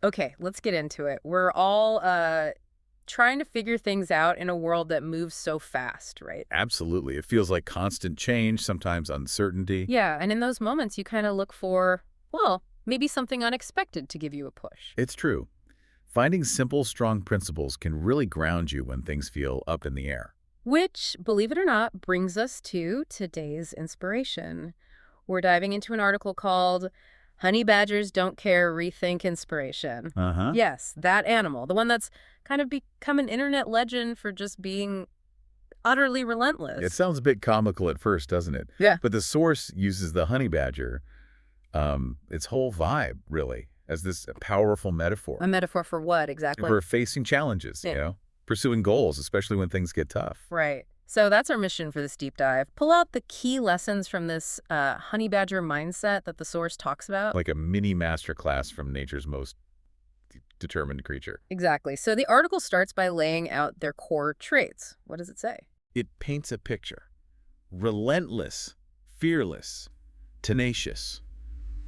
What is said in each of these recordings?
Okay, let's get into it. We're all trying to figure things out in a world that moves so fast, right? Absolutely. It feels like constant change, sometimes uncertainty. Yeah, and in those moments, you kind of look for, well, maybe something unexpected to give you a push. It's true. Finding simple, strong principles can really ground you when things feel up in the air. Which, believe it or not, brings us to today's inspiration. We're diving into an article called Honey Badgers Don't Care, Rethink Inspiration. Uh-huh. Yes, that animal, the one that's kind of become an internet legend for just being utterly It relentless. sounds a bit comical at first, doesn't it? Yeah. But the source uses the honey badger, its whole vibe, really, as this powerful metaphor A metaphor for what exactly? for facing challenges, Yeah. pursuing goals, especially when things get tough. Right. So that's our mission for this deep dive. Pull out the key lessons from this honey badger mindset that the source talks about. Like a mini masterclass from nature's most determined creature. Exactly. So the article starts by laying out their core traits. What does it say? It paints a picture. Relentless, fearless, tenacious,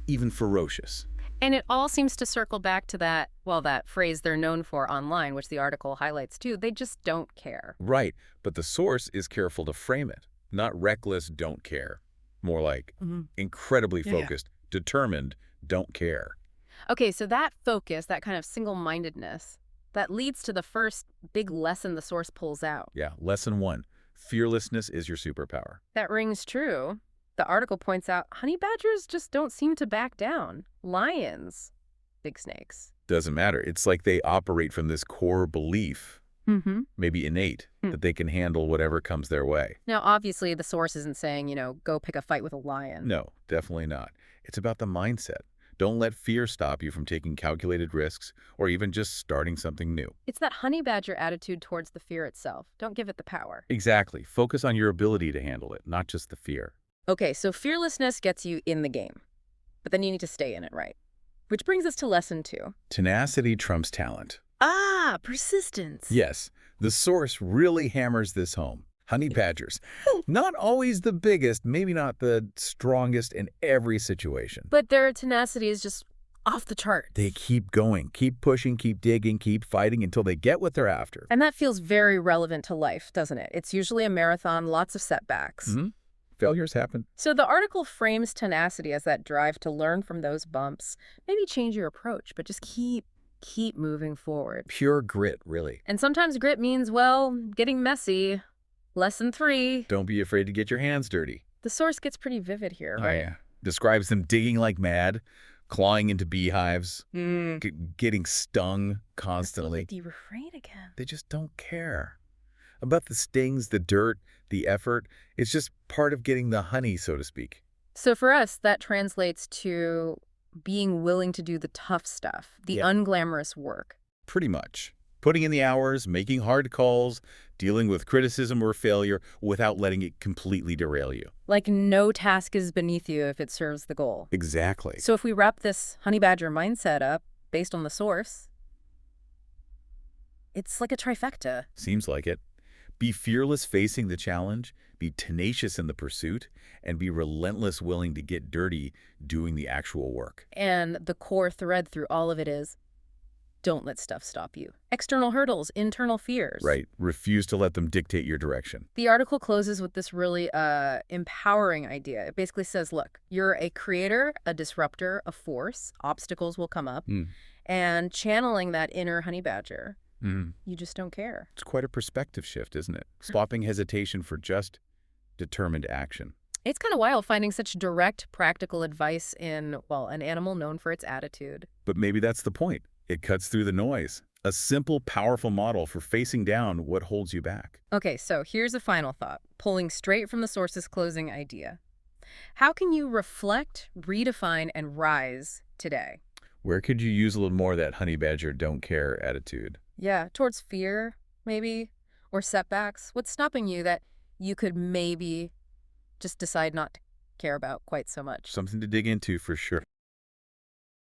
even ferocious. And it all seems to circle back to that, well, that phrase they're known for online, which the article highlights too. They just don't care. Right, but the source is careful to frame it. Not reckless, don't care. More like Mhm. incredibly Yeah. focused, determined, don't care. Okay, so that focus, that kind of single-mindedness, that leads to the first big lesson the source pulls out. Yeah, lesson one, fearlessness is your superpower. That rings true. The article points out honey badgers just don't seem to back down. Lions, big snakes. Doesn't matter. It's like they operate from this core belief, Mm-hmm. maybe innate, Hmm. that they can handle whatever comes their way. Now, obviously, the source isn't saying, go pick a fight with a lion. No, definitely not. It's about the mindset. Don't let fear stop you from taking calculated risks or even just starting something new. It's that honey badger attitude towards the fear itself. Don't give it the power. Exactly. Focus on your ability to handle it, not just the fear. Okay, so fearlessness gets you in the game, but then you need to stay in it, right? Which brings us to lesson two. Tenacity trumps talent. Ah, persistence. Yes, the source really hammers this home. Honey badgers, not always the biggest, maybe not the strongest in every situation. But their tenacity is just off the charts. They keep going, keep pushing, keep digging, keep fighting until they get what they're after. And that feels very relevant to life, doesn't it? It's usually a marathon, lots of setbacks. Hmm. Failures happen. So the article frames tenacity as that drive to learn from those bumps, maybe change your approach, but just keep moving forward. Pure grit, really. And sometimes grit means, well, getting messy. Lesson three. Don't be afraid to get your hands dirty. The source gets pretty vivid here, Oh, right? yeah. Describes them digging like mad, clawing into beehives, Mm. getting stung Look constantly. at the refrain again. They just don't care about the stings, the dirt, the effort. It's just part of getting the honey, so to speak. So for us, that translates to being willing to do the tough stuff, the Yeah. unglamorous work. Pretty much. Putting in the hours, making hard calls, dealing with criticism or failure without letting it completely derail you. Like no task is beneath you if it serves the goal. Exactly. So if we wrap this honey badger mindset up based on the source, it's like a trifecta. Seems like it. Be fearless facing the challenge, be tenacious in the pursuit, and be relentless willing to get dirty doing the actual work. And the core thread through all of it is don't let stuff stop you. External hurdles, internal fears. Right. Refuse to let them dictate your direction. The article closes with this really empowering idea. It basically says, look, you're a creator, a disruptor, a force. Obstacles will come up. Mm. And channeling that inner honey badger, Mm. you just don't care. It's quite a perspective shift, isn't it? Swapping hesitation for just determined action. It's kind of wild finding such direct, practical advice in, well, an animal known for its attitude. But maybe that's the point. It cuts through the noise. A simple, powerful model for facing down what holds you back. Okay, so here's a final thought, pulling straight from the source's closing idea. How can you reflect, redefine, and rise today? Where could you use a little more of that honey badger don't care attitude? Yeah, towards fear, maybe, or setbacks. What's stopping you that you could maybe just decide not to care about quite so much? Something to dig into for sure.